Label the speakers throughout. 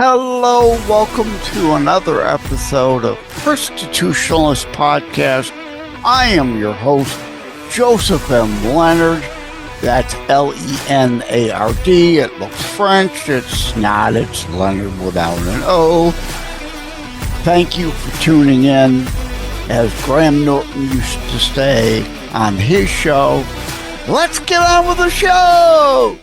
Speaker 1: Hello, welcome to another episode of Constitutionalist Podcast. I am your host, Joseph M. Leonard. That's Leonard. It looks French. It's not. It's Leonard without an O. Thank you for tuning in. As Graham Norton used to say on his show, let's get on with the show!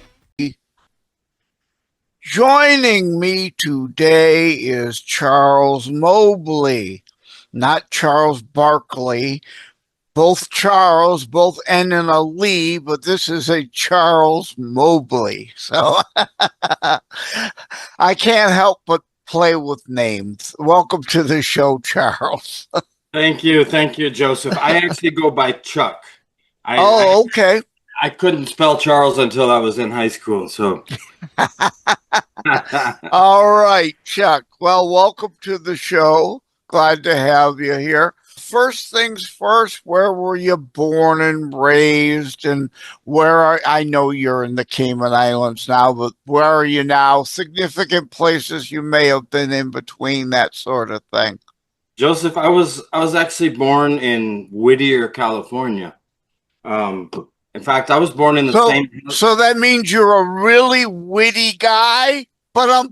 Speaker 1: Joining me today is Charles Mobley, not Charles Barkley. Both Charles, both N and a Lee, but this is a Charles Mobley. So I can't help but play with names. Welcome to the show, Charles.
Speaker 2: Thank you, Joseph. I actually go by Chuck.
Speaker 1: Okay.
Speaker 2: I couldn't spell Charles until I was in high school, so.
Speaker 1: All right, Chuck. Well, welcome to the show. Glad to have you here. First things first, where were you born and raised, and I know you're in the Cayman Islands now, but where are you now? Significant places you may have been in between, that sort of thing.
Speaker 2: Joseph, I was actually born in Whittier, California. In fact, I was born in the same.
Speaker 1: So that means you're a really witty guy? I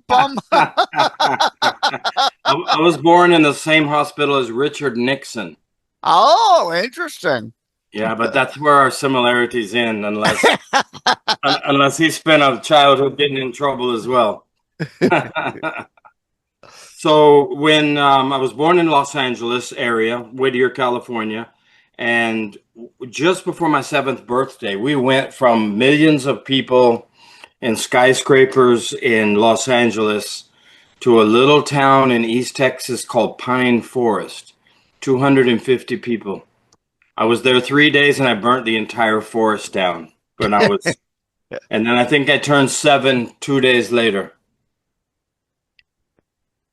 Speaker 2: was born in the same hospital as Richard Nixon.
Speaker 1: Oh, interesting.
Speaker 2: Yeah, but that's where our similarities end, unless he spent a childhood getting in trouble as well. So when I was born in Los Angeles area, Whittier, California, and just before my 7th birthday, we went from millions of people in skyscrapers in Los Angeles to a little town in East Texas called Pine Forest, 250 people. I was there 3 days and I burnt the entire forest down. And then I think I turned 7 2 days later.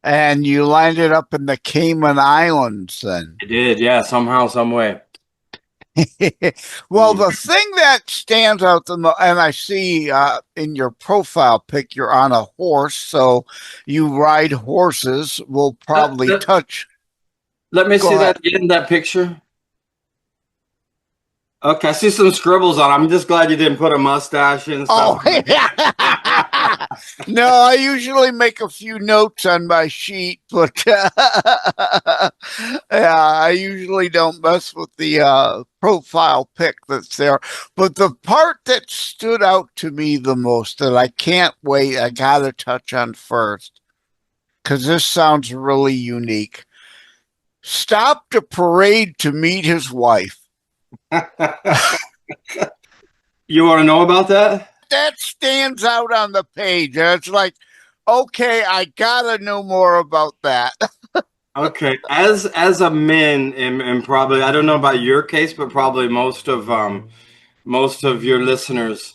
Speaker 1: And you landed up in the Cayman Islands then?
Speaker 2: I did, yeah, somehow, some way.
Speaker 1: Well, the thing that stands out and I see in your profile pic, you're on a horse, so you ride horses. We'll probably touch.
Speaker 2: Let me see that in that picture. Okay, I see some scribbles on. I'm just glad you didn't put a mustache and stuff.
Speaker 1: Oh, yeah. No, I usually make a few notes on my sheet, but yeah, I usually don't mess with the profile pic that's there. But the part that stood out to me the most that I can't wait, I got to touch on first, because this sounds really unique. Stopped a parade to meet his wife.
Speaker 2: You want to know about that?
Speaker 1: That stands out on the page. It's like, okay, I gotta know more about that.
Speaker 2: Okay, as a man, and probably I don't know about your case, but probably most of your listeners,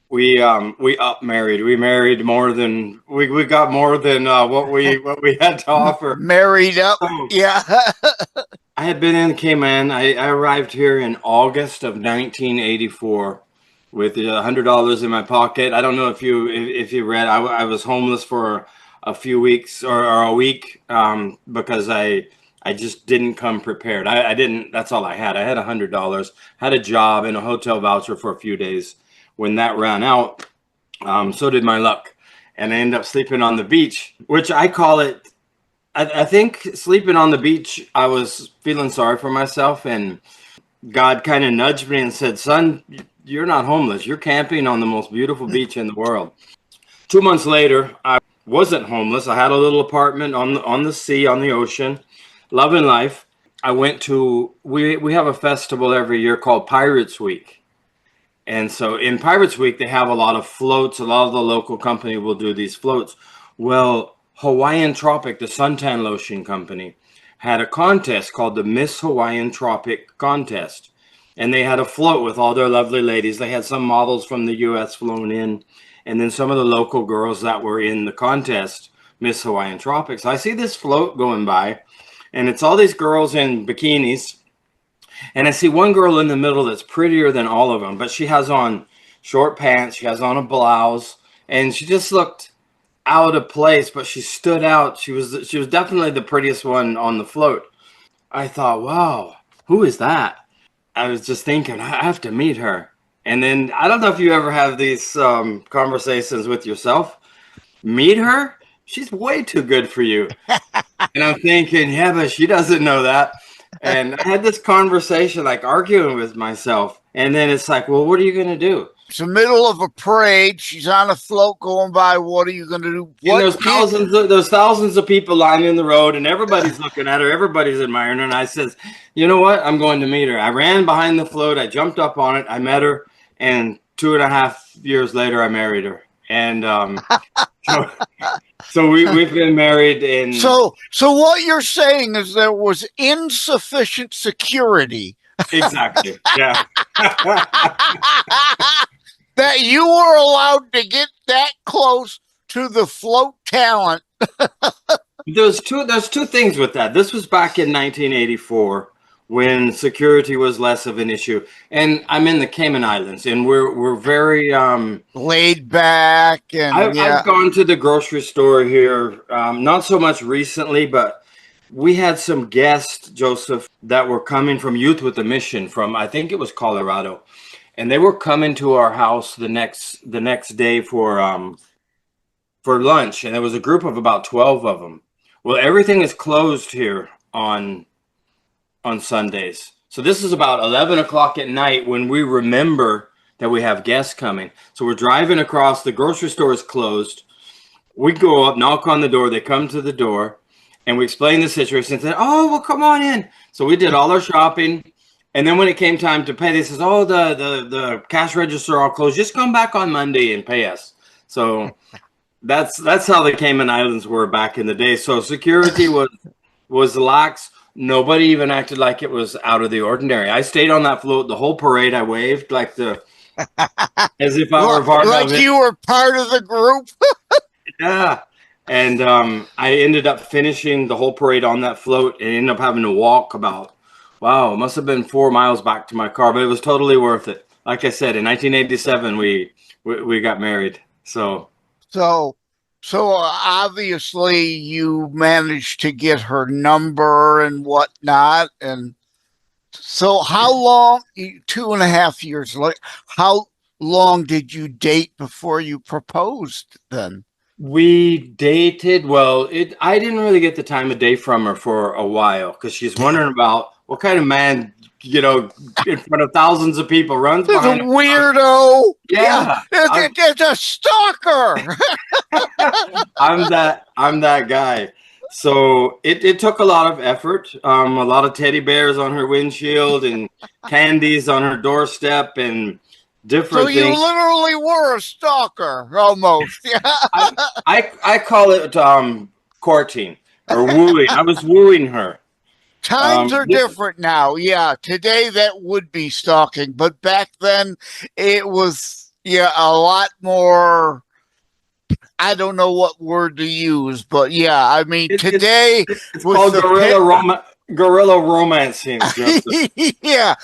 Speaker 2: we up married. We married more than we got more than what we had to offer.
Speaker 1: Married up, yeah.
Speaker 2: I had been in Cayman. I arrived here in August of 1984 with $100 in my pocket. I don't know if you read. I was homeless for a few weeks or a week because I just didn't come prepared. I didn't. That's all I had. I had $100. Had a job and a hotel voucher for a few days. When that ran out, so did my luck, and I ended up sleeping on the beach, which I call it. I think sleeping on the beach, I was feeling sorry for myself, and God kind of nudged me and said, "Son, you're not homeless. You're camping on the most beautiful beach in the world." 2 months later, I wasn't homeless. I had a little apartment on the sea, on the ocean, loving life. I went to, we have a festival every year called Pirates Week. And so in Pirates Week, they have a lot of floats. A lot of the local company will do these floats. Well, Hawaiian Tropic, the suntan lotion company, had a contest called the Miss Hawaiian Tropic Contest. And they had a float with all their lovely ladies. They had some models from the U.S. flown in, and then some of the local girls that were in the contest, Miss Hawaiian Tropic. So I see this float going by, and it's all these girls in bikinis. And I see one girl in the middle that's prettier than all of them, but she has on short pants, she has on a blouse, and she just looked out of place, but she stood out. She was definitely the prettiest one on the float. I thought, wow, who is that? I was just thinking, I have to meet her. And then I don't know if you ever have these conversations with yourself. Meet her? She's way too good for you. And I'm thinking, yeah, but she doesn't know that. And I had this conversation, like arguing with myself. And then it's like, well, what are you going to do?
Speaker 1: It's the middle of a parade. She's on a float going by. What are you going to do?
Speaker 2: And there's thousands of people lining the road, and everybody's looking at her. Everybody's admiring her. And I says, you know what? I'm going to meet her. I ran behind the float. I jumped up on it. I met her. And 2.5 years later, I married her. And so we've been married. And
Speaker 1: so what you're saying is there was insufficient security.
Speaker 2: Exactly. Yeah.
Speaker 1: That you were allowed to get that close to the float talent.
Speaker 2: There's two things with that. This was back in 1984 when security was less of an issue, and I'm in the Cayman Islands, and we're very
Speaker 1: laid back. And
Speaker 2: I've gone to the grocery store here, not so much recently, but we had some guests, Joseph, that were coming from Youth with a Mission from, I think it was Colorado. And they were coming to our house the next day for lunch, and there was a group of about 12 of them. Well, everything is closed here on Sundays. So this is about 11 o'clock at night when we remember that we have guests coming. So we're driving across, the grocery store is closed. We go up, knock on the door, they come to the door, and we explain the situation and said, oh, well, come on in. So we did all our shopping. And then when it came time to pay, they says, oh, the cash register all closed. Just come back on Monday and pay us. So that's how the Cayman Islands were back in the day. So security was lax. Nobody even acted like it was out of the ordinary. I stayed on that float the whole parade. I waved as if I were part of it.
Speaker 1: You were part of the group.
Speaker 2: Yeah. And I ended up finishing the whole parade on that float and ended up having to walk about, wow, it must have been 4 miles back to my car, but it was totally worth it. Like I said, in 1987, we got married. So
Speaker 1: obviously you managed to get her number and whatnot. And so how long, 2.5 years later, how long did you date before you proposed then?
Speaker 2: We dated, well, I didn't really get the time of day from her for a while because she's wondering about what kind of man, in front of thousands of people runs behind
Speaker 1: a weirdo.
Speaker 2: Yeah.
Speaker 1: It's a stalker.
Speaker 2: I'm that guy. So it took a lot of effort, a lot of teddy bears on her windshield and candies on her doorstep and different things. So
Speaker 1: you literally were a stalker almost. Yeah.
Speaker 2: I call it courting or wooing. I was wooing her.
Speaker 1: Times are different now. Yeah, today that would be stalking, but back then it was a lot more. I don't know what word to use, but yeah, I mean today
Speaker 2: it's called guerrilla romancing.
Speaker 1: Yeah,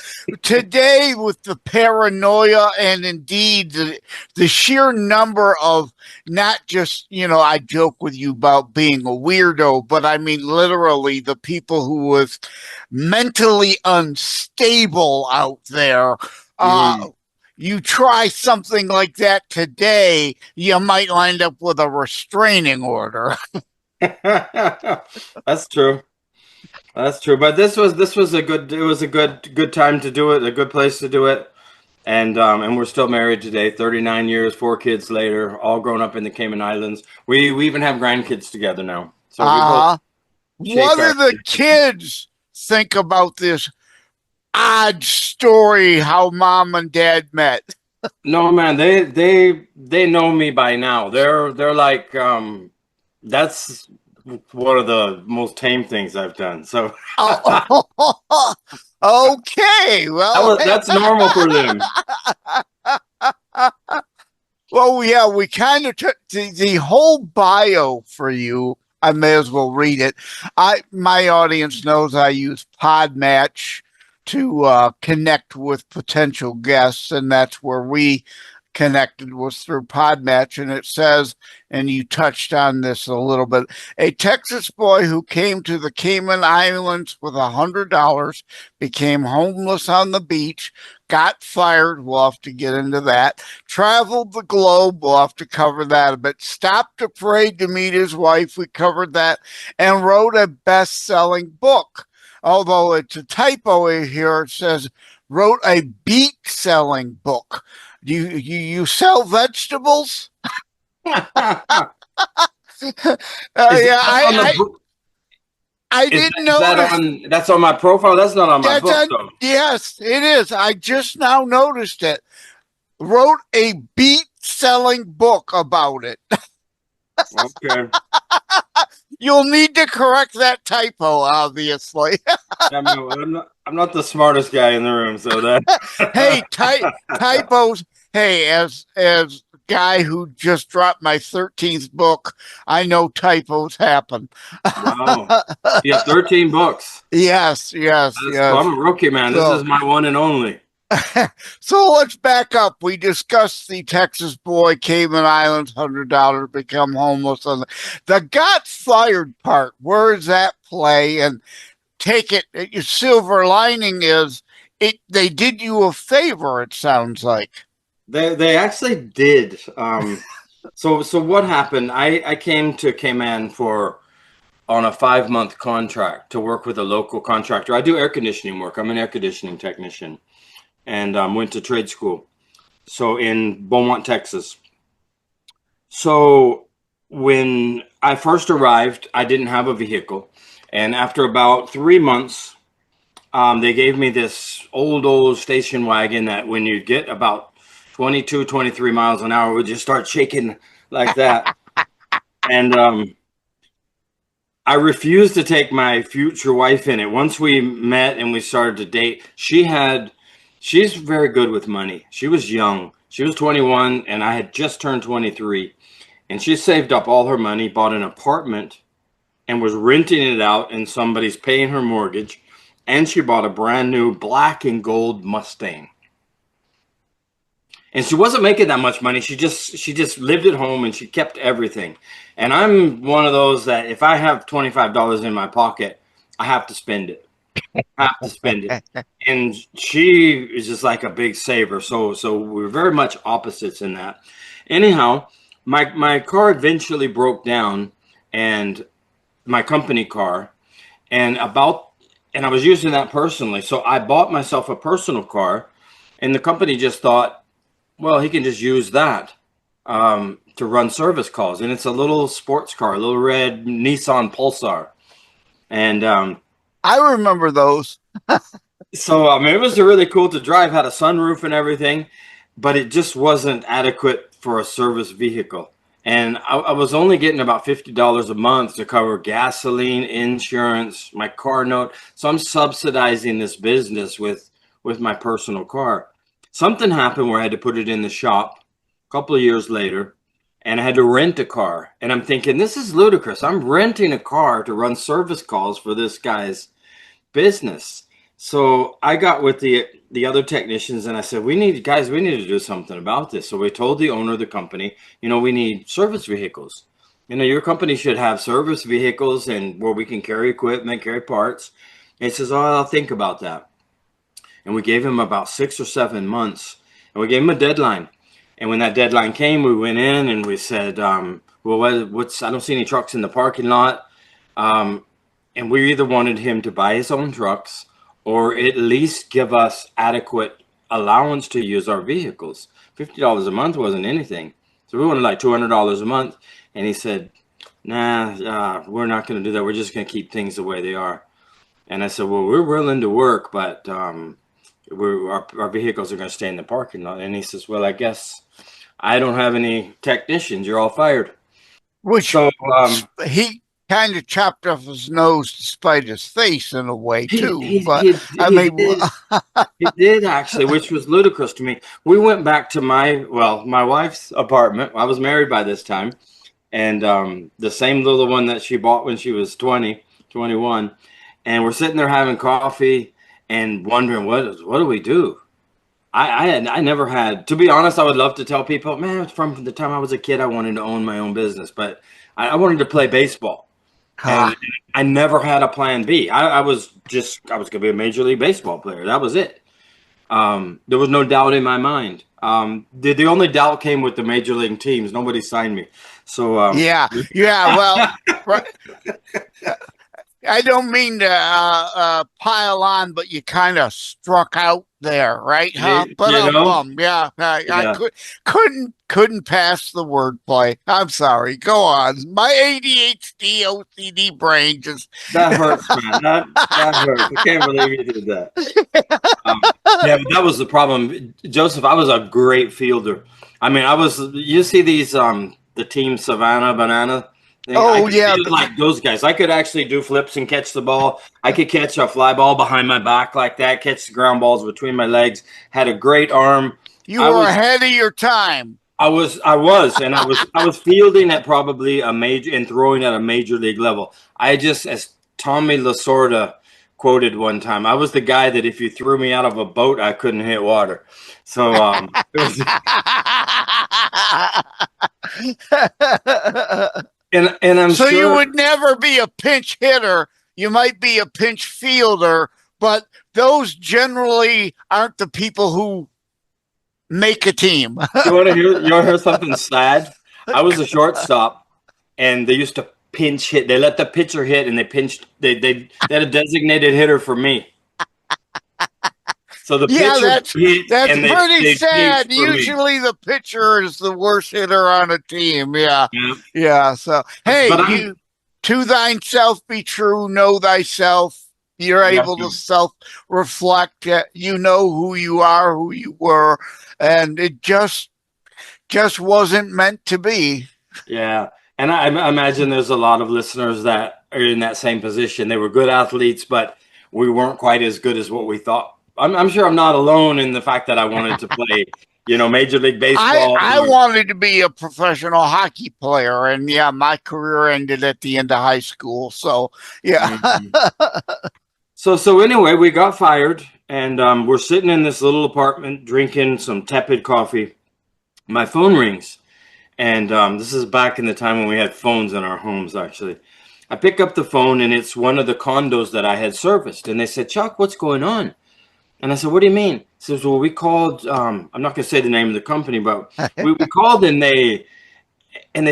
Speaker 1: today with the paranoia and indeed the sheer number of not just, I joke with you about being a weirdo, but I mean literally the people who was mentally unstable out there. You try something like that today, you might wind up with a restraining order.
Speaker 2: That's true. That's true, but this was a good time to do it, a good place to do it, and we're still married today, 39 years, 4 kids later, all grown up in the Cayman Islands. We even have grandkids together now. So
Speaker 1: what do the kids think about this odd story how mom and dad met?
Speaker 2: No, man, they know me by now. They're like that's one of the most tame things I've done. So
Speaker 1: okay, well,
Speaker 2: that's normal for them.
Speaker 1: Well, yeah, we kind of took the whole bio for you. I may as well read it. My audience knows I use Podmatch to connect with potential guests, and that's where we connected was through Podmatch, and it says, and you touched on this a little bit, a Texas boy who came to the Cayman Islands with $100 became homeless on the beach, got fired, we'll have to get into that, traveled the globe, we'll have to cover that a bit, stopped afraid to meet his wife, we covered that, and wrote a best-selling book. Although it's a typo here, it says wrote a beet-selling book. You sell vegetables?
Speaker 2: Is
Speaker 1: Yeah,
Speaker 2: that on the,
Speaker 1: I
Speaker 2: is
Speaker 1: didn't
Speaker 2: that, is that
Speaker 1: notice.
Speaker 2: on, that's on my profile? That's not on my book, though.
Speaker 1: Yes, it is. I just now noticed it. Wrote a beet-selling book about it.
Speaker 2: Okay.
Speaker 1: You'll need to correct that typo, obviously.
Speaker 2: I'm not the smartest guy in the room, so that.
Speaker 1: Hey, typos. Hey, as guy who just dropped my 13th book, I know typos happen.
Speaker 2: Wow. You have 13 books.
Speaker 1: Yes.
Speaker 2: Cool. I'm a rookie, man. This is my one and only.
Speaker 1: So let's back up. We discussed the Texas boy, Cayman Islands, $100 become homeless. And the got fired part, where does that play? And take it, your silver lining is they did you a favor, it sounds like.
Speaker 2: They actually did. So what happened? I came to Cayman on a 5-month contract to work with a local contractor. I do air conditioning work. I'm an air conditioning technician, and went to trade school. So in Beaumont, Texas. So when I first arrived, I didn't have a vehicle, and after about 3 months, they gave me this old station wagon that when you get about 22, 23 miles an hour, would just start shaking like that. And I refused to take my future wife in it. Once we met and we started to date, she's very good with money. She was young. She was 21 and I had just turned 23. And she saved up all her money, bought an apartment, and was renting it out, and somebody's paying her mortgage. And she bought a brand new black and gold Mustang. And she wasn't making that much money. She just lived at home and she kept everything. And I'm one of those that if I have $25 in my pocket, I have to spend it. I have to spend it. And she is just like a big saver. So we're very much opposites in that. Anyhow, my car eventually broke down, and my company car, and I was using that personally. So I bought myself a personal car, and the company just thought, well, he can just use that to run service calls. And it's a little sports car, a little red Nissan Pulsar. And
Speaker 1: I remember those.
Speaker 2: So, I mean, it was really cool to drive, had a sunroof and everything, but it just wasn't adequate for a service vehicle. And I was only getting about $50 a month to cover gasoline, insurance, my car note. So I'm subsidizing this business with my personal car. Something happened where I had to put it in the shop a couple of years later, and I had to rent a car. And I'm thinking, this is ludicrous. I'm renting a car to run service calls for this guy's business. So I got with the other technicians and I said, we need to do something about this. So we told the owner of the company, we need service vehicles. Your company should have service vehicles and where we can carry equipment, carry parts. And he says, oh, I'll think about that. And we gave him about 6 or 7 months, and we gave him a deadline. And when that deadline came, we went in and we said, well, I don't see any trucks in the parking lot. And we either wanted him to buy his own trucks or at least give us adequate allowance to use our vehicles. $50 a month wasn't anything. So we wanted like $200 a month. And he said, nah, we're not going to do that. We're just going to keep things the way they are. And I said, well, we're willing to work, but our vehicles are going to stay in the parking lot. And he says, well, I guess I don't have any technicians. You're all fired.
Speaker 1: Which he kind of chopped off his nose to spite his face in a way too. He
Speaker 2: did actually, which was ludicrous to me. We went back to my wife's apartment. I was married by this time, and the same little one that she bought when she was 21, and we're sitting there having coffee and wondering what do we do? I never had, to be honest, I would love to tell people, man, from the time I was a kid, I wanted to own my own business, but I wanted to play baseball. And
Speaker 1: Ah,
Speaker 2: I never had a plan B. I was going to be a Major League Baseball player. That was it. There was no doubt in my mind. The only doubt came with the Major League teams. Nobody signed me. So,
Speaker 1: yeah, yeah. Well, right, I don't mean to pile on, but you kind of struck out there, right? Huh? But
Speaker 2: you know,
Speaker 1: yeah, I
Speaker 2: yeah.
Speaker 1: couldn't pass the wordplay. I'm sorry. Go on. My ADHD OCD brain just.
Speaker 2: That hurts, man. That hurts. I can't believe you did that. Yeah, but that was the problem, Joseph. I was a great fielder. I mean, I was. You see these the team Savannah Banana thing. I
Speaker 1: Oh
Speaker 2: could
Speaker 1: yeah,
Speaker 2: field like those guys. I could actually do flips and catch the ball. I could catch a fly ball behind my back like that. Catch the ground balls between my legs. Had a great arm.
Speaker 1: you
Speaker 2: I
Speaker 1: were
Speaker 2: was.
Speaker 1: ahead of your time.
Speaker 2: I was fielding at probably a major and throwing at a major league level. I just, as Tommy Lasorda quoted one time, I was the guy that if you threw me out of a boat, I couldn't hit water. So, and I'm
Speaker 1: So you
Speaker 2: sure,
Speaker 1: would never be a pinch hitter. You might be a pinch fielder, but those generally aren't the people who make a team.
Speaker 2: you want to hear something sad? I was a shortstop, and they used to pinch hit. They let the pitcher hit, and they pinched. They had a designated hitter for me. So the
Speaker 1: Yeah,
Speaker 2: pitcher hit,
Speaker 1: that's
Speaker 2: and
Speaker 1: pretty
Speaker 2: they
Speaker 1: sad.
Speaker 2: pinched for me.
Speaker 1: Usually the pitcher is the worst hitter on a team. Yeah.
Speaker 2: Yeah.
Speaker 1: Yeah. So hey,
Speaker 2: But I'm
Speaker 1: you to thyself be true, know thyself. You're
Speaker 2: yeah,
Speaker 1: able to self-reflect. You know who you are, who you were, and it just wasn't meant to be.
Speaker 2: yeah. And I imagine there's a lot of listeners that are in that same position. They were good athletes, but we weren't quite as good as what we thought. I'm sure I'm not alone in the fact that I wanted to play, Major League Baseball.
Speaker 1: I wanted to be a professional hockey player, and yeah, my career ended at the end of high school. So yeah.
Speaker 2: Mhm. So anyway, we got fired, and we're sitting in this little apartment drinking some tepid coffee. My phone rings. And this is back in the time when we had phones in our homes, actually. I pick up the phone, and it's one of the condos that I had serviced. And they said, Chuck, what's going on? And I said, what do you mean? He says, well, we called, I'm not going to say the name of the company, but we called, and they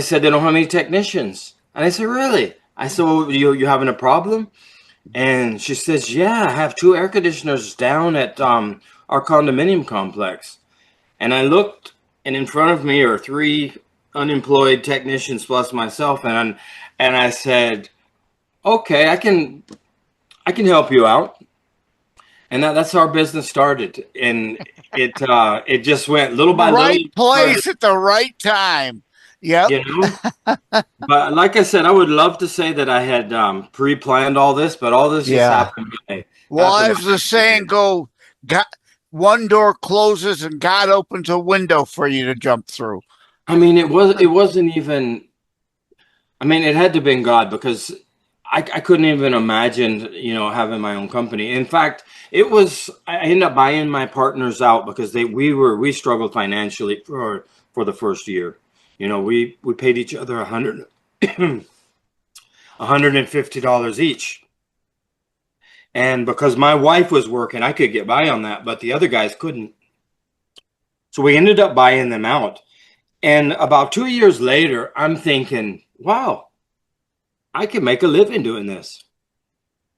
Speaker 2: said they don't have any technicians. And I said, really? I said, well, you having a problem? And she says, yeah, I have 2 air conditioners down at our condominium complex. And I looked, and in front of me are 3 unemployed technicians plus myself, and I said, okay, I can help you out. And that's how our business started, and it just went little by little.
Speaker 1: Right place at the right time. Yep.
Speaker 2: But like I said, I would love to say that I had pre-planned all this, but all this just happened.
Speaker 1: Well, as the saying goes, one door closes and God opens a window for you to jump through.
Speaker 2: I mean, it wasn't even. I mean, it had to have been God, because I couldn't even imagine, having my own company. In fact, I ended up buying my partners out because we struggled financially for the first year. We paid each other $150 each. And because my wife was working, I could get by on that, but the other guys couldn't. So we ended up buying them out. And about 2 years later, I'm thinking, wow, I can make a living doing this.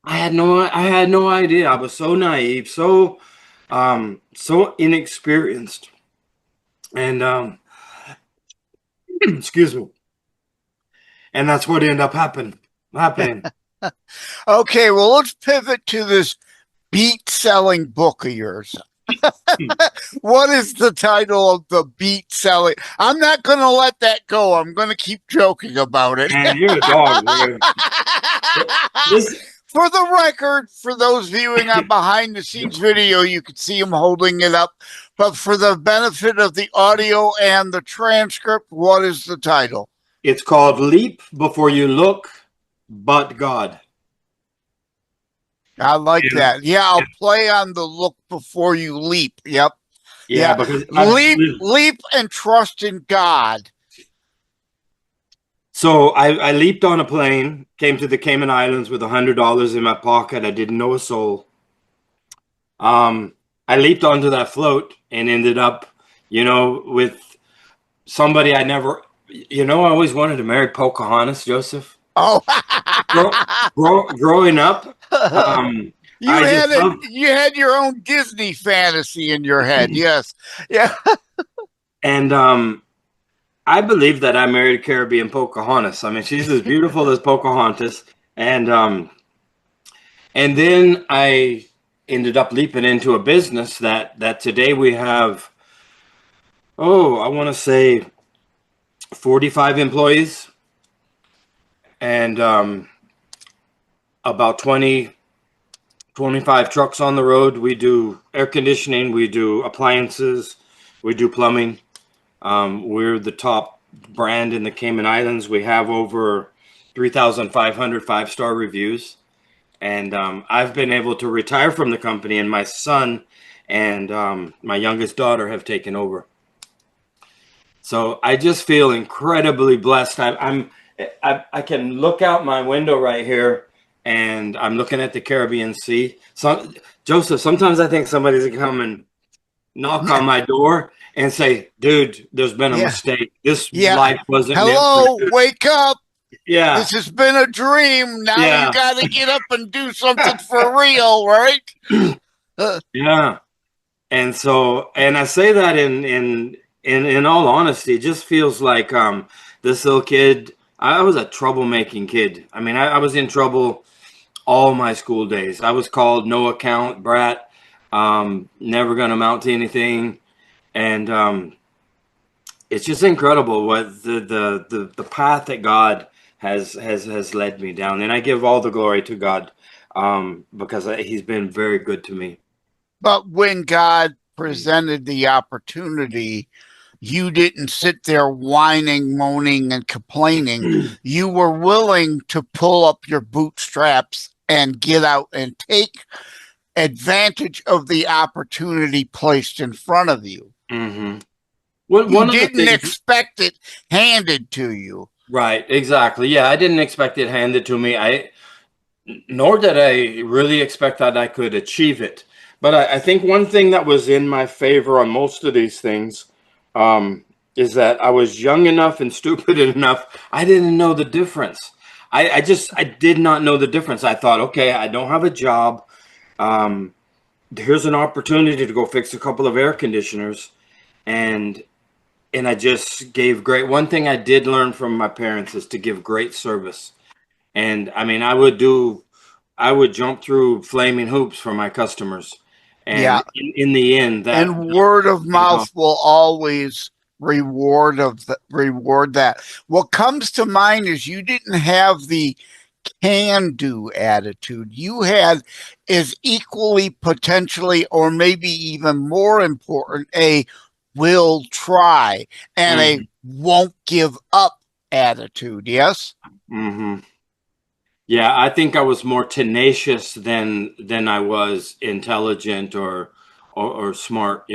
Speaker 2: I had no idea. I was so naive, so inexperienced. And excuse me. And that's what ended up happening.
Speaker 1: Okay, well, let's pivot to this beat-selling book of yours. What is the title of the beat-selling? I'm not going to let that go. I'm going to keep joking about it.
Speaker 2: Man, you're a dog.
Speaker 1: For the record, for those viewing on behind-the-scenes video, you can see him holding it up. But for the benefit of the audio and the transcript, what is the title?
Speaker 2: It's called Leap Before You Look, But God.
Speaker 1: I like that. Yeah, I'll play on the look before you leap. Yep.
Speaker 2: Yeah, because
Speaker 1: leap and trust in God.
Speaker 2: So I leaped on a plane, came to the Cayman Islands with $100 in my pocket. I didn't know a soul. I leaped onto that float and ended up, with somebody I never, I always wanted to marry Pocahontas, Joseph.
Speaker 1: Oh,
Speaker 2: growing up, I just loved.
Speaker 1: You had your own Disney fantasy in your head. Yes, yeah,
Speaker 2: And I believe that I married Caribbean Pocahontas. I mean, she's as beautiful as Pocahontas, and then I ended up leaping into a business that today we have. Oh, I want to say 45 employees and about 25 trucks on the road. We do air conditioning, we do appliances, we do plumbing. We're the top brand in the Cayman Islands. We have over 3,500 five-star reviews. And I've been able to retire from the company, and my son and my youngest daughter have taken over. So I just feel incredibly blessed. I can look out my window right here, and I'm looking at the Caribbean Sea. So, Joseph, sometimes I think somebody's gonna come and knock on my door and say, "Dude, there's been a mistake. This life wasn't meant for you.
Speaker 1: Wake up!
Speaker 2: Yeah,
Speaker 1: this has been a dream. Now you got to get up and do something for real, right?"
Speaker 2: Yeah, and I say that in all honesty, it just feels like this little kid. I was a troublemaking kid. I mean, I was in trouble all my school days. I was called no account brat, never going to amount to anything, and it's just incredible what the path that God has led me down, and I give all the glory to God because He's been very good to me.
Speaker 1: But when God presented the opportunity, you didn't sit there whining, moaning, and complaining. You were willing to pull up your bootstraps and get out and take advantage of the opportunity placed in front of you.
Speaker 2: Mm-hmm.
Speaker 1: You didn't expect it handed to you.
Speaker 2: Right, exactly. Yeah, I didn't expect it handed to me. Nor did I really expect that I could achieve it. But I think one thing that was in my favor on most of these things is that I was young enough and stupid enough. I didn't know the difference. I did not know the difference. I thought, okay, I don't have a job. Here's an opportunity to go fix a couple of air conditioners. And I just gave great. One thing I did learn from my parents is to give great service. And I mean, I would jump through flaming hoops for my customers. And in the end,
Speaker 1: word of mouth will always reward that. What comes to mind is you didn't have the can-do attitude. You had is equally potentially, or maybe even more important, a will try and a won't give up attitude. Yes.
Speaker 2: Mm-hmm. Yeah, I think I was more tenacious than I was intelligent or smart,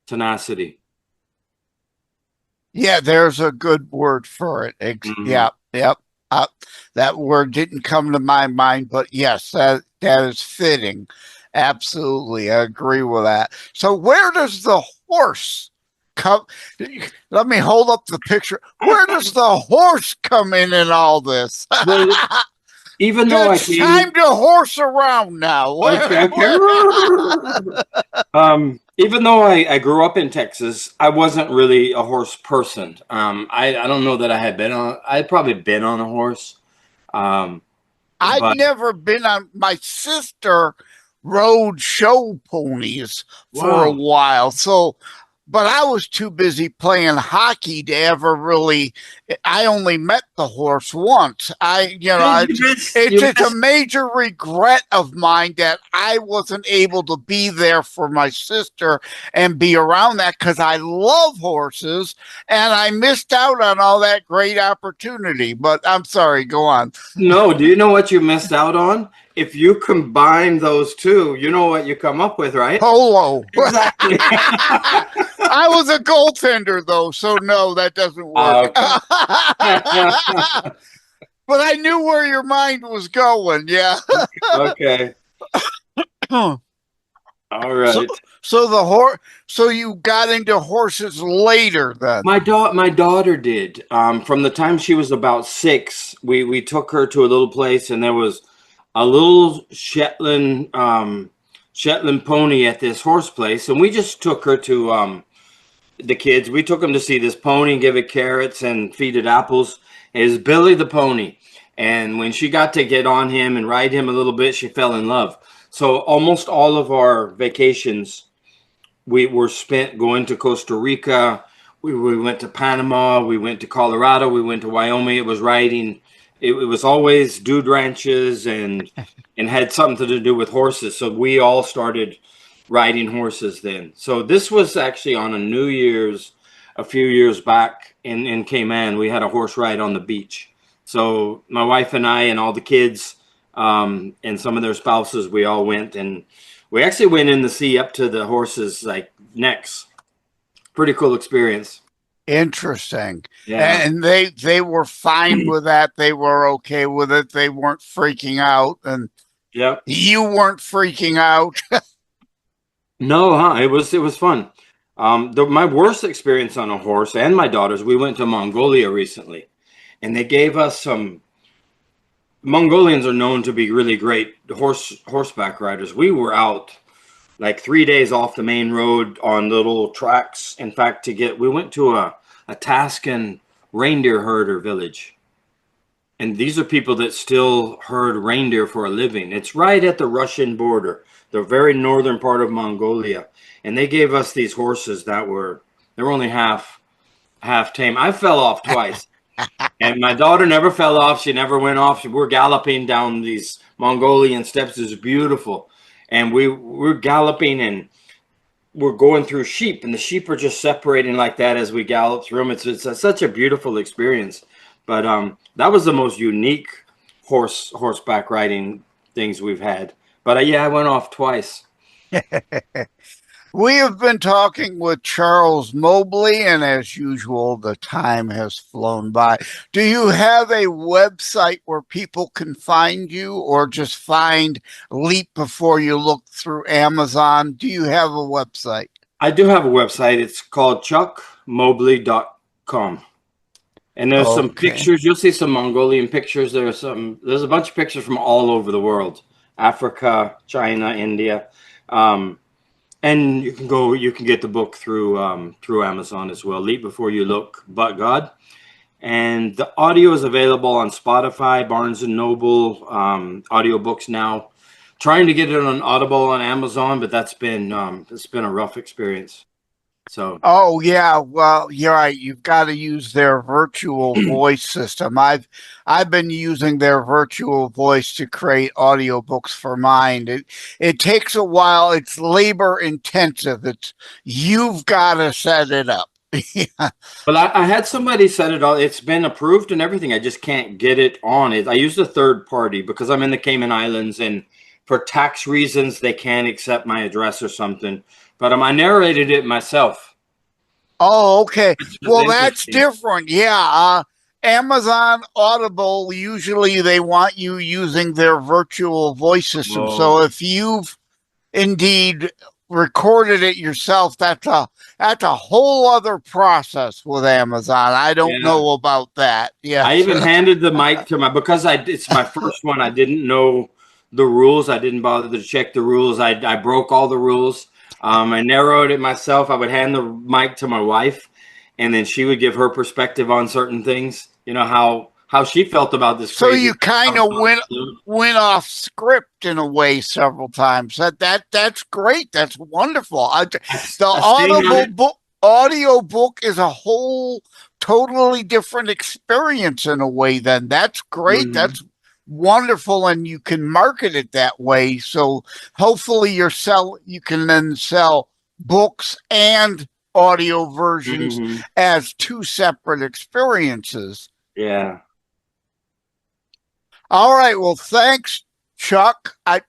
Speaker 2: tenacity.
Speaker 1: Yeah, there's a good word for it. Yeah, yep. That word didn't come to my mind, but yes, that is fitting. Absolutely, I agree with that. So where does the horse come? Let me hold up the picture. Where does the horse come in all this?
Speaker 2: Well, even though
Speaker 1: it's time to horse around now.
Speaker 2: Okay. Even though I grew up in Texas, I wasn't really a horse person. I don't know that I'd probably been on a horse.
Speaker 1: I'd never been on. My sister rode show ponies for a while. So, but I was too busy playing hockey to ever really. I only met the horse once. It's a major regret of mine that I wasn't able to be there for my sister and be around that, because I love horses and I missed out on all that great opportunity. But I'm sorry, go on.
Speaker 2: No, do you know what you missed out on? if you combine those two, you know what you come up with, right?
Speaker 1: Polo.
Speaker 2: Exactly.
Speaker 1: I was a goaltender, though, so no, that doesn't work.
Speaker 2: Okay.
Speaker 1: But I knew where your mind was going. Yeah.
Speaker 2: Okay. All
Speaker 1: so,
Speaker 2: right.
Speaker 1: so you got into horses later then.
Speaker 2: My daughter did. From the time she was about 6, we took her to a little place, and there was a little Shetland pony at this horse place, and we just took her to the kids. We took them to see this pony, give it carrots and feed it apples. Is Billy the pony, and when she got to get on him and ride him a little bit, she fell in love. So almost all of our vacations we were spent going to Costa Rica. We went to Panama. We went to Colorado. We went to Wyoming. It was riding. It was always dude ranches and had something to do with horses. So we all started riding horses then. So this was actually on a New Year's a few years back in Cayman. We had a horse ride on the beach. So my wife and I and all the kids and some of their spouses, we all went, and we actually went in the sea up to the horses' like necks. Pretty cool experience.
Speaker 1: Interesting.
Speaker 2: Yeah.
Speaker 1: And they were fine with that. They were okay with it. They weren't freaking out, and
Speaker 2: Yep.
Speaker 1: you weren't freaking out.
Speaker 2: No, huh? It was fun. My worst experience on a horse and my daughter's, we went to Mongolia recently, and they gave us some. Mongolians are known to be really great horseback riders. We were out like 3 days off the main road on little tracks. In fact, we went to a Tascan reindeer herder village. And these are people that still herd reindeer for a living. It's right at the Russian border, the very northern part of Mongolia. And they gave us these horses they were only half tame. I fell off twice. And my daughter never fell off. She never went off. We're galloping down these Mongolian steppes. It's beautiful. And we're galloping, and we're going through sheep, and the sheep are just separating like that as we gallop through them. It's such a beautiful experience. But that was the most unique horseback riding things we've had. But yeah, I went off twice.
Speaker 1: We have been talking with Charles Mobley, and as usual, the time has flown by. Do you have a website where people can find you, or just find Leap Before You Look through Amazon? Do you have a website?
Speaker 2: I do have a website. It's called chuckmobley.com. And there's some pictures. You'll see some Mongolian pictures. There's a bunch of pictures from all over the world: Africa, China, India. And you can get the book through Amazon as well. Leap Before You Look, But God. And the audio is available on Spotify, Barnes and Noble, audiobooks now. Trying to get it on Audible on Amazon, but it's been a rough experience. So.
Speaker 1: Oh yeah, well, you're right. You've got to use their virtual voice system. I've been using their virtual voice to create audiobooks for mine. It takes a while. It's labor intensive. You've got to set it up. Yeah.
Speaker 2: Well, I had somebody set it all. It's been approved and everything. I just can't get it on it. I used a third party because I'm in the Cayman Islands, and for tax reasons, they can't accept my address or something. But I narrated it myself.
Speaker 1: Oh, okay. Well, that's different. Yeah. Amazon Audible, usually they want you using their virtual voice system.
Speaker 2: Whoa.
Speaker 1: So if you've indeed recorded it yourself, that's a whole other process with Amazon. I don't know about that. Yeah.
Speaker 2: I even handed the mic to because it's my first one. I didn't know the rules. I didn't bother to check the rules. I broke all the rules. I narrowed it myself. I would hand the mic to my wife, and then she would give her perspective on certain things. You know how she felt about this.
Speaker 1: So you kind of went off script in a way several times. That's great. That's wonderful. The audio book is a whole totally different experience in a way. Then that's great. Mm-hmm. That's wonderful, and you can market it that way. So hopefully you can then sell books and audio versions as two separate experiences.
Speaker 2: Yeah.
Speaker 1: All right. Well, thanks, Chuck. I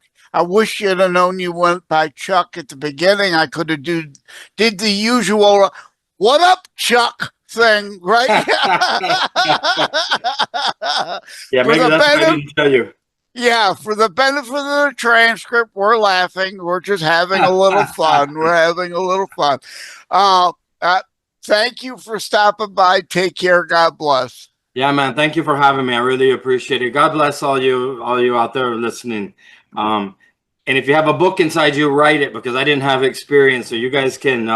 Speaker 1: wish you'd have known you went by Chuck at the beginning. I could have did the usual "What up, Chuck?" thing, right?
Speaker 2: Yeah,
Speaker 1: For
Speaker 2: maybe
Speaker 1: the
Speaker 2: that's why I
Speaker 1: benefit,
Speaker 2: didn't tell you.
Speaker 1: yeah, for the benefit of the transcript, we're laughing. We're just having a little fun. We're having a little fun. Uh, uh, Thank you for stopping by. Take care. God bless.
Speaker 2: Yeah, man. Thank you for having me. I really appreciate it. God bless all you out there listening. And if you have a book inside you, write it, because I didn't have experience. So you guys can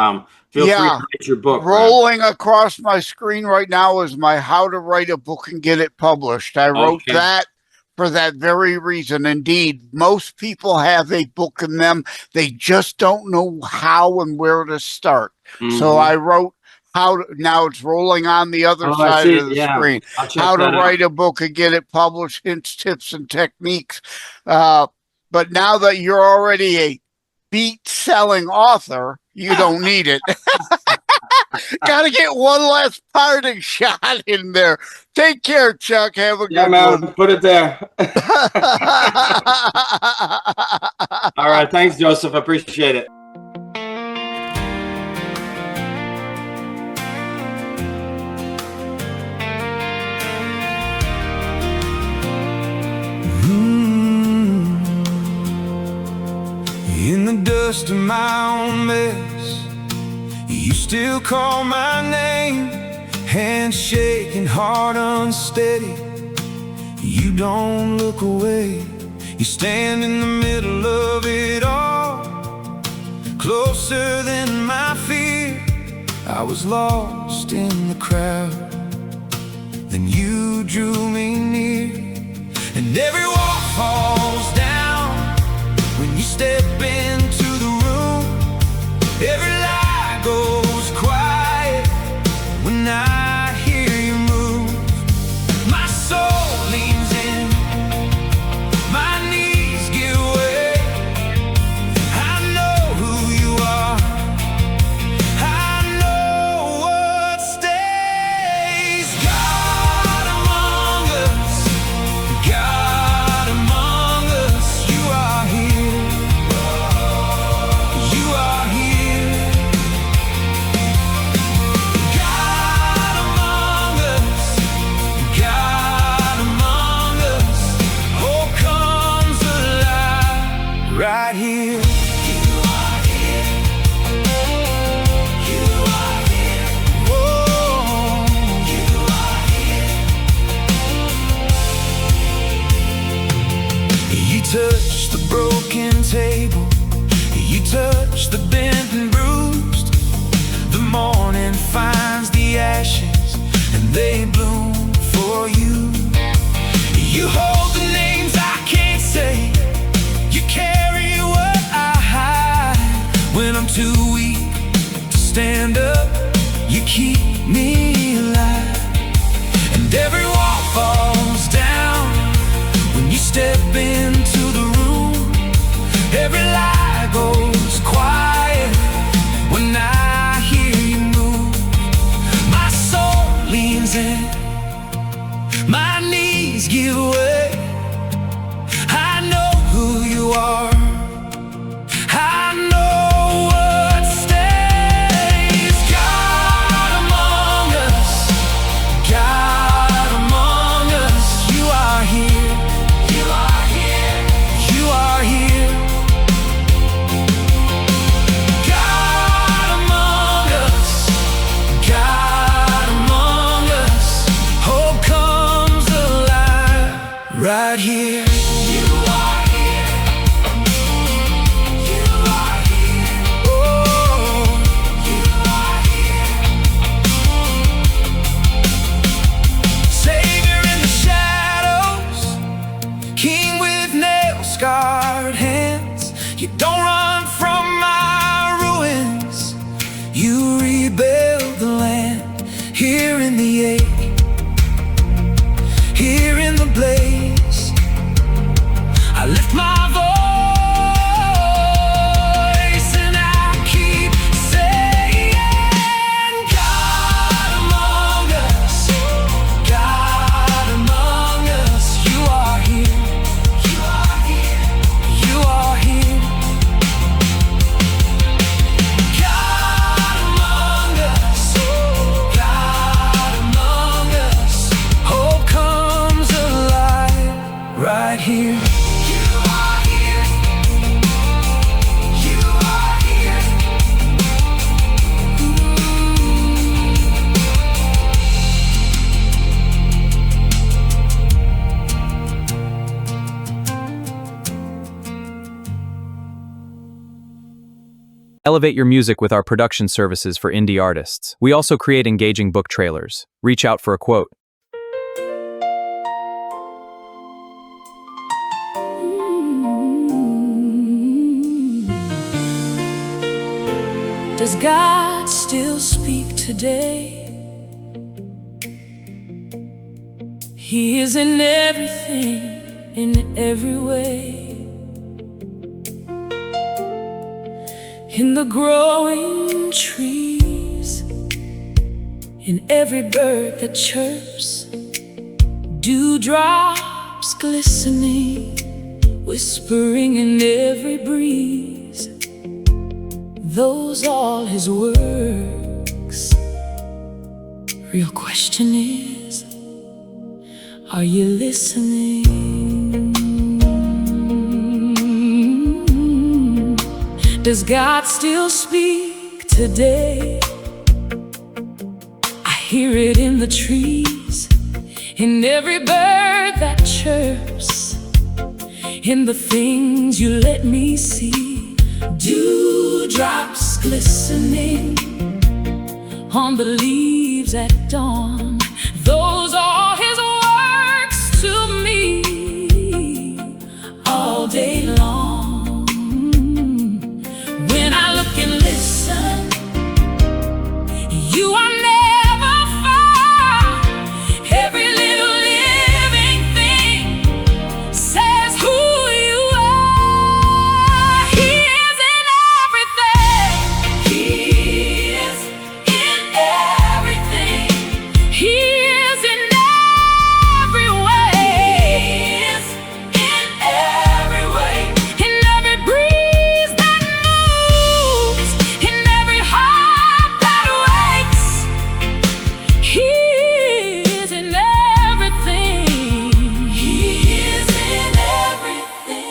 Speaker 2: feel free to write your book.
Speaker 1: Rolling across my screen right now is my How to Write a Book and Get It Published. I wrote that for that very reason. Indeed, most people have a book in them. They just don't know how and where to start. So I wrote now it's rolling on the other side of the screen. How to write a book and get it published, hints, tips, and techniques. But now that you're already a beat-selling author, you don't need it. Got to get one last parting shot in there. Take care, Chuck. Have a good one.
Speaker 2: Put it there. All right. Thanks, Joseph. Appreciate it.
Speaker 3: In the dust of my own mess, you still call my name. Hands shaking, heart unsteady. You don't look away. You stand in the middle of it all, closer than my fear. I was lost in the crowd, then you drew me near. And every wall falls down when you step into the room. Every lie goes quiet when I hear you move. My soul leans in, my knees give way. I know who you are, I know what stays. God among us, God among us, you are here, you are here. God among us, God among us, hope comes alive right here. You are here, you are here, oh, you are here. You touch the broken table, you touch the bent and bruised. The morning finds the ashes and they bloom for you. You hold the names I can't say, you carry what I hide. When I'm too weak to stand up, you keep me alive. And every wall falls down when you step into the room. Every lie goes quiet when I hear you move. My soul leans in, my knees give way. I know who you are, I know what stays. God among us, God among us, you are here, you are here, you are here. God among us, God among us, hope comes alive right here. You are here, you are here, oh, you are here. Savior in the shadows, King with nail-scarred hands. You don't run from my ruins, you rebuild the land. Here in the ache, here in the blaze, I lift my voice and I keep saying, God among us, God among us, you are here, you are here. right here.
Speaker 4: Elevate your music with our production services for indie artists. We also create engaging book trailers. Reach out for a quote.
Speaker 3: Does God still speak today? He is in everything, in every way. In the growing trees, in every bird that chirps, dewdrops glistening, whispering in every breeze. Those all his works. Real question is, are you listening? Does God still speak today? I hear it in the trees, in every bird that chirps, in the things you let me see. Dewdrops glistening on the leaves at dawn. Those are his works to me all day long. When I look and listen, you are never far. Every little living thing says who you are. He is in everything. He is in everything. He is in every way. He is in every way. In every breeze that moves, in every heart that waits. He is in everything. He is in everything.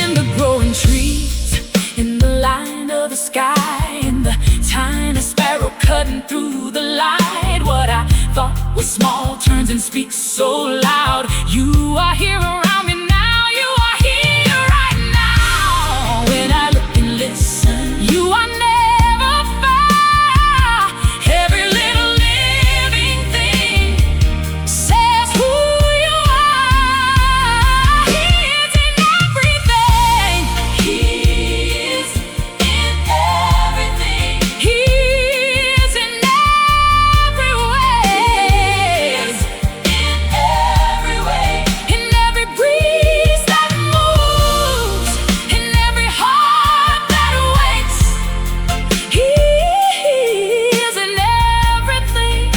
Speaker 3: In the growing trees, in the line of the sky, in the tiny sparrow cutting through the light. What I thought was small turns and speaks so loud. You are here around me now. You are here right now. When I look and listen, you are never far. Every little living thing says who you are. He is in everything. He is in everything. He is in every way. In every way. In every breeze that moves, in every heart that waits. He is in everything.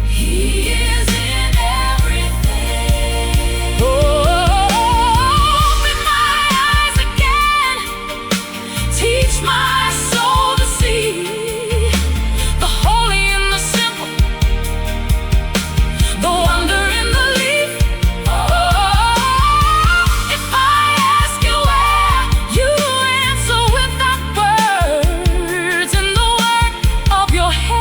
Speaker 3: He is in everything. Open my eyes again. Teach my soul to see the holy and the simple, the wonder in the leaf. If I ask you where, you answer without words in the work of your hands.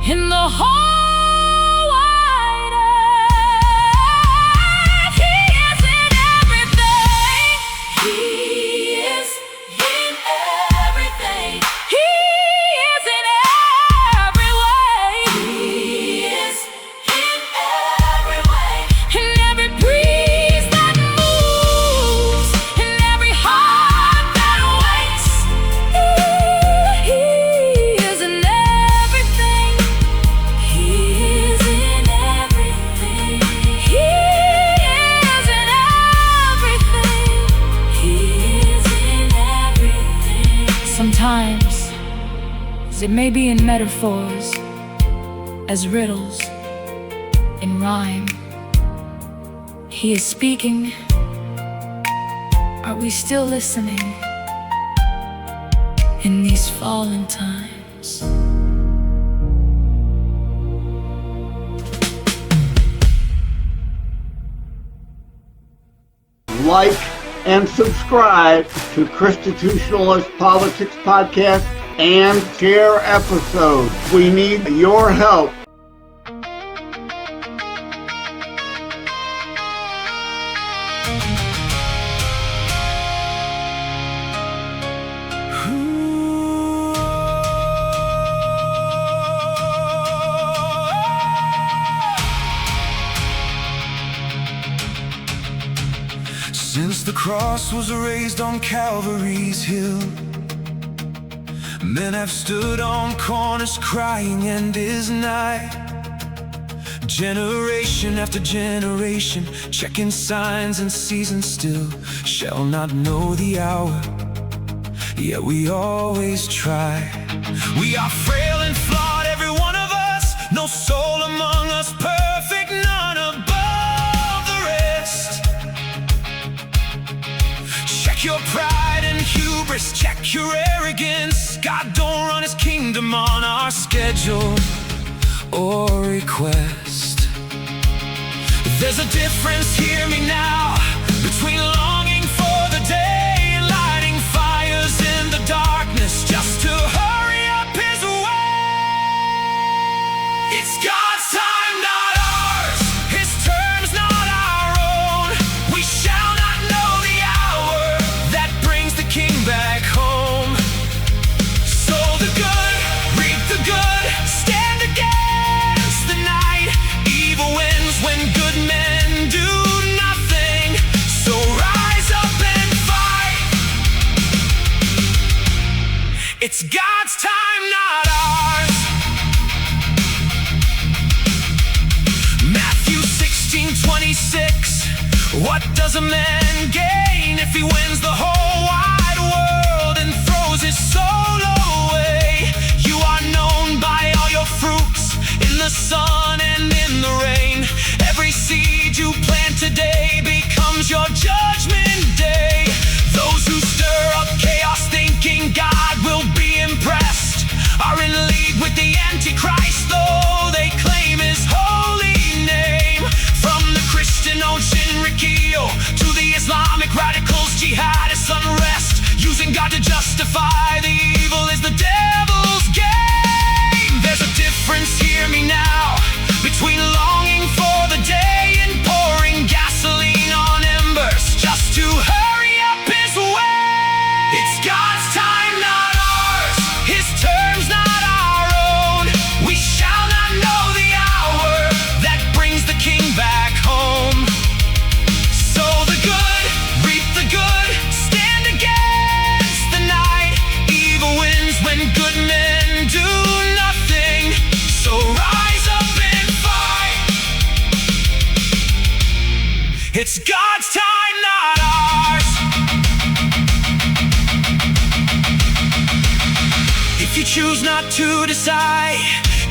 Speaker 3: In the whole wide earth, he is in everything. He is in everything. He is in every way. He is in every way. In every breeze that moves, in every heart that waits. He is in everything. He is in everything. He is in everything. He is in everything. Sometimes it may be in metaphors, as riddles, in rhyme. He is speaking. Are we still listening in these fallen times?
Speaker 1: like, and subscribe to Constitutionalist Politics Podcast and share episodes. We need your help.
Speaker 3: Since the cross was raised on Calvary's hill, men have stood on corners crying, end is nigh. Generation after generation, checking signs and seasons still, shall not know the hour, yet we always try. We are frail and flawed, every one of us, no soul among us perfect, none above the rest. Check your pride and hubris, check your arrogance. God don't run his kingdom on our schedule or request. There's a difference, hear me now, between longing for the day and lighting fires in the darkness just to hurry up his way. It's God's time, not ours, his terms, not our own. We shall not know the hour that brings the king back home. So the good, reap the good, stand against the night. Evil wins when good men do nothing. So rise up and fight. It's God's time, not ours. Matthew 16:26. What does a man gain if he wins the whole wide world and throws his soul away? You are known by all your fruits, in the sun and in the rain. Every seed you plant today becomes your judgment day. Those who stir up chaos thinking God will be impressed are in league with the Antichrist, though they claim his holy name. From the Christian ocean Riquillo to the Islamic radicals, jihadist unrest, using God to justify the evil is the devil's game. There's a difference, hear me now, between longing for the day and pouring gasoline on embers just to hurry up his way. It's God's time, not ours, his terms, not our own. We shall not know the hour that brings the king back home. So the good, reap the good, stand against the night. Evil wins when good men do nothing. So rise up and fight. It's God's time, not ours. If you choose not to decide,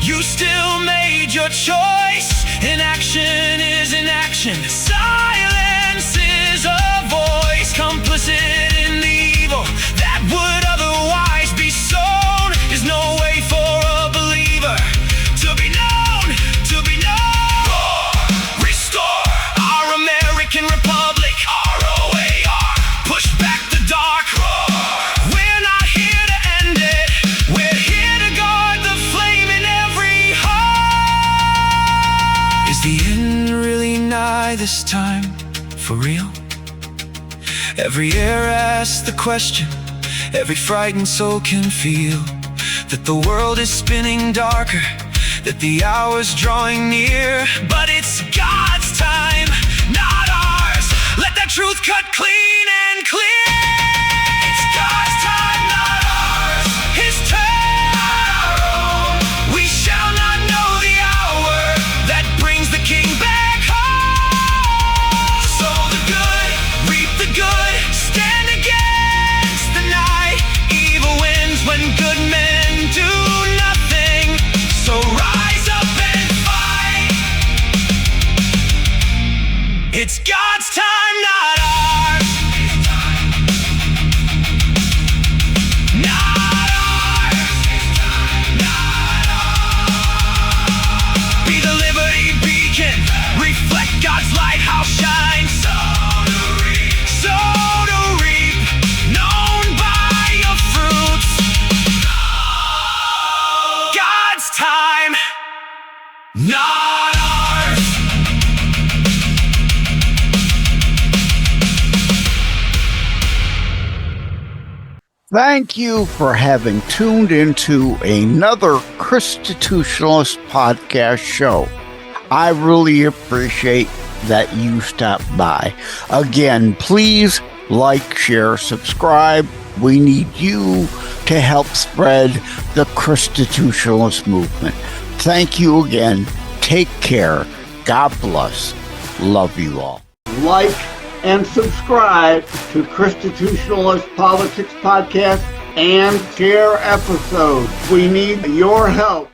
Speaker 3: you still made your choice. Inaction is inaction, silence is a voice. Complicit in the evil that would otherwise be sown is no way for a believer to be known, to be known. Roar, restore our American Republic, ROAR, push back the dark. Roar. We're not here to end it, we're here to guard the flame in every heart. Is the end really nigh this time, for real? Every ear asks the question, every frightened soul can feel that the world is spinning darker, that the hour's drawing near. But it's God's time, not ours. Let that truth cut clean and clear. It's God's time, not ours, his turn, not our own. We shall not know the hour that brings the king back home. So the good, reap the good, stand against the night. Evil wins when good men do nothing. So rise up and fight. It's God's time, not ours. Not ours. Not ours. Be the liberty beacon, reflect God's lighthouse shine. Not ours.
Speaker 1: Thank you for having tuned into another Constitutionalist podcast show. I really appreciate that you stopped by. Again, please like, share, subscribe. We need you to help spread the Constitutionalist movement. Thank you again. Take care. God bless. Love you all. Like and subscribe to Constitutionalist Politics Podcast and share episodes. We need your help.